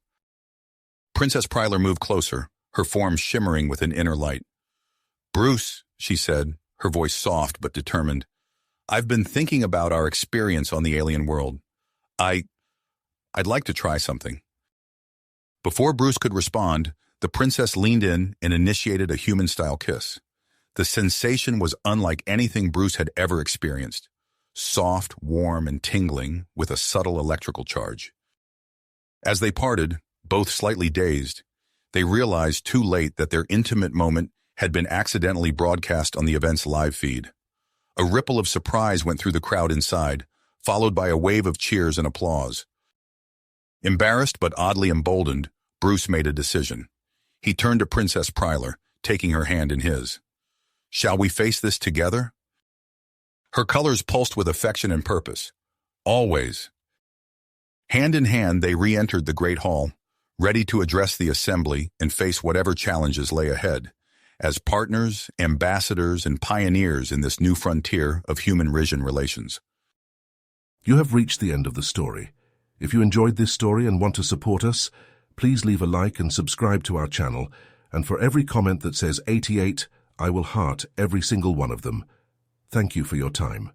Princess Pryler moved closer, her form shimmering with an inner light. Bruce, she said, her voice soft but determined, I've been thinking about our experience on the alien world. I'd like to try something. Before Bruce could respond, the princess leaned in and initiated a human-style kiss. The sensation was unlike anything Bruce had ever experienced. Soft, warm, and tingling, with a subtle electrical charge. As they parted, both slightly dazed, they realized too late that their intimate moment had been accidentally broadcast on the event's live feed. A ripple of surprise went through the crowd inside, followed by a wave of cheers and applause. Embarrassed but oddly emboldened, Bruce made a decision. He turned to Princess Pryler, taking her hand in his. Shall we face this together? Her colors pulsed with affection and purpose. Always. Hand in hand, they re-entered the Great Hall, ready to address the assembly and face whatever challenges lay ahead, as partners, ambassadors, and pioneers in this new frontier of human-Rizan relations. You have reached the end of the story. If you enjoyed this story and want to support us, please leave a like and subscribe to our channel, and for every comment that says 88, I will heart every single one of them. Thank you for your time.